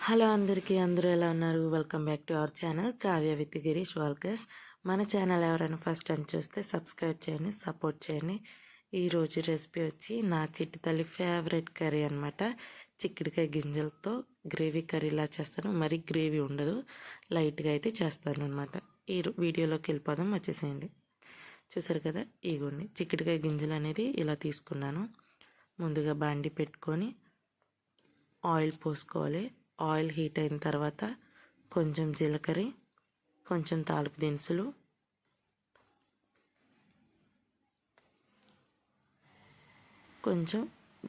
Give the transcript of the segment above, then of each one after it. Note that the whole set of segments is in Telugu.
హలో అందరికీ, అందరూ ఎలా ఉన్నారు? Welcome back to our channel Kavya with Girish walkers. మన ఛానల్ ఎవరైనా ఫస్ట్ టైం చూస్తే సబ్స్క్రైబ్ చేయండి, సపోర్ట్ చేయండి. ఈరోజు రెసిపీ వచ్చి నా చిట్టి తల్లి ఫేవరెట్ కర్రీ అనమాట. చిక్కుడుకాయ గింజలతో గ్రేవీ కర్రీలా చేస్తాను. మరి గ్రేవీ ఉండదు, లైట్గా అయితే చేస్తాను అనమాట. ఈ వీడియోలోకి వెళ్ళిపోదాం, వచ్చేసేయండి. చూసారు కదా, ఇగోండి చిక్కుడుకాయ గింజలు అనేది ఇలా తీసుకున్నాను. ముందుగా బాండి పెట్టుకొని ఆయిల్ పోసుకోవాలి. ఆయిల్ హీట్ అయిన తర్వాత కొంచెం జీలకర్ర, కొంచెం తాలింపు దినుసులు, కొంచెం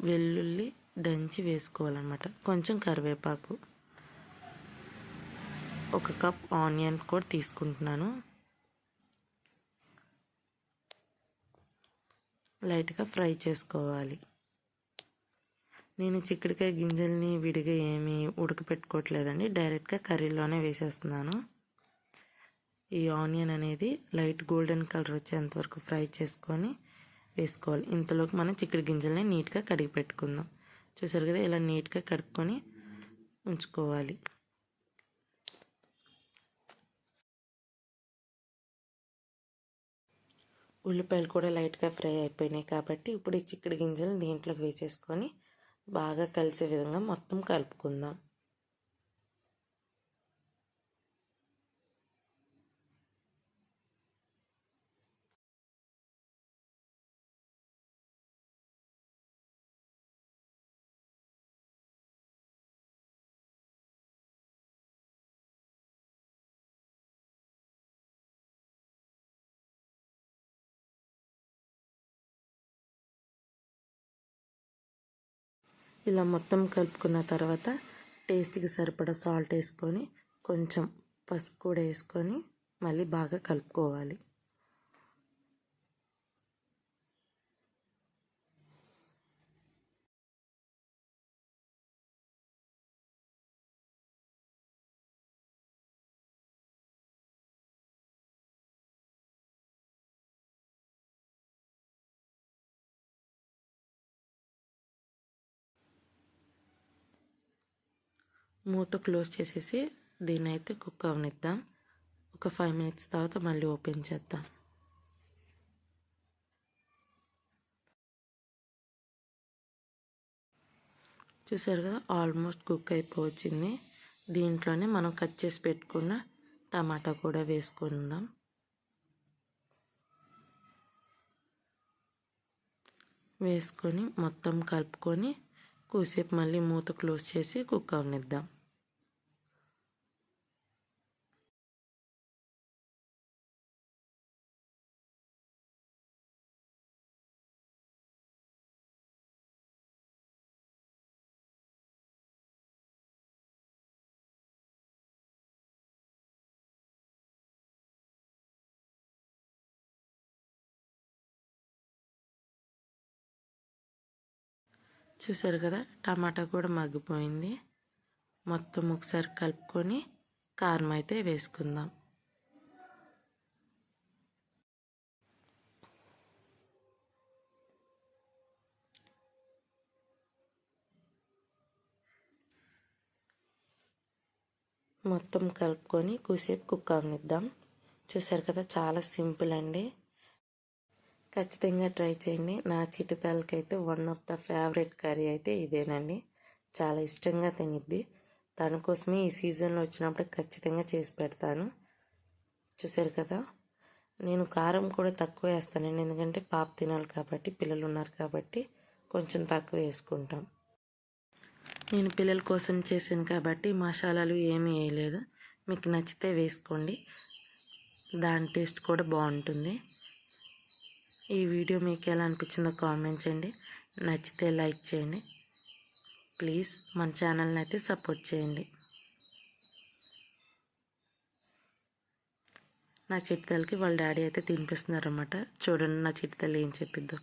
వెల్లుల్లి దంచి వేసుకోవాలన్నమాట, కొంచెం కరివేపాకు, ఒక కప్ ఆనియన్ కూడా తీసుకుంటున్నాను. లైట్గా ఫ్రై చేసుకోవాలి. నేను చిక్కుడుకాయ గింజల్ని విడిగా ఏమీ ఉడకపెట్టుకోవట్లేదండి, డైరెక్ట్గా కర్రీలోనే వేసేస్తున్నాను. ఈ ఆనియన్ అనేది లైట్ గోల్డెన్ కలర్ వచ్చేంత వరకు ఫ్రై చేసుకొని వేసుకోవాలి. ఇంతలోకి మనం చిక్కుడు గింజల్ని నీట్గా కడిగి పెట్టుకుందాం. చూసారు కదా, ఇలా నీట్గా కడుక్కొని ఉంచుకోవాలి. ఉల్లిపాయలు కూడా లైట్గా ఫ్రై అయిపోయినాయి కాబట్టి ఇప్పుడు ఈ చిక్కుడు గింజలు దీంట్లోకి వేసేసుకొని బాగా కలిసే విధంగా మొత్తం కలుపుకుందాం. ఇలా మొత్తం కలుపుకున్న తర్వాత టేస్ట్కి సరిపడా సాల్ట్ వేసుకొని కొంచెం పసుపు కూడా వేసుకొని మళ్ళీ బాగా కలుపుకోవాలి. మూత క్లోజ్ చేసేసి దీన్ని అయితే కుక్ అవనిద్దాం. ఒక 5 minutes తర్వాత మళ్ళీ ఓపెన్ చేద్దాం. చూసారు కదా, ఆల్మోస్ట్ కుక్ అయిపోవచ్చింది. దీంట్లోనే మనం కట్ చేసి పెట్టుకున్న టమాటా కూడా వేసుకుందాం. వేసుకొని మొత్తం కలుపుకొని కూసేపు మళ్ళీ మూత క్లోజ్ చేసి కుక్ అవనిద్దాం. చూసారు కదా, టమాటా కూడా మగ్గిపోయింది. మొత్తం ఒకసారి కలుపుకొని కారం అయితే వేసుకుందాం. మొత్తం కలుపుకొని కూసేపు కుక్ అవనిద్దాం. చూసారు కదా, చాలా సింపుల్ అండి. ఖచ్చితంగా ట్రై చేయండి. నా చిటితలకి అయితే one of the favourite curry అయితే ఇదేనండి. చాలా ఇష్టంగా తినిద్ది. దానికోసమే ఈ సీజన్లో వచ్చినప్పుడు ఖచ్చితంగా చేసి పెడతాను. చూసారు కదా, నేను కారం కూడా తక్కువ వేస్తానండి, ఎందుకంటే పాప తినాలి కాబట్టి, పిల్లలు ఉన్నారు కాబట్టి కొంచెం తక్కువ వేసుకుంటాం. నేను పిల్లల కోసం చేశాను కాబట్టి మసాలాలు ఏమీ వేయలేదు. మీకు నచ్చితే వేసుకోండి, దాని టేస్ట్ కూడా బాగుంటుంది. ఈ వీడియో మీకు ఎలా అనిపించిందో కామెంట్ చేయండి. నచ్చితే లైక్ చేయండి. ప్లీజ్ మన ఛానల్ని అయితే సపోర్ట్ చేయండి. నా చిట్తలకి వాళ్ళ డాడీ అయితే తినిపిస్తున్నారన్నమాట. చూడండి నా చిట్తల్లి ఏం చెప్పిద్దో.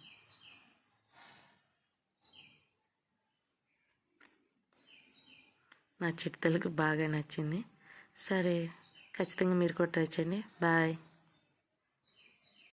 నా చిట్తలకి బాగా నచ్చింది. సరే, ఖచ్చితంగా మీరు కూడా ట్రై చేయండి. బాయ్.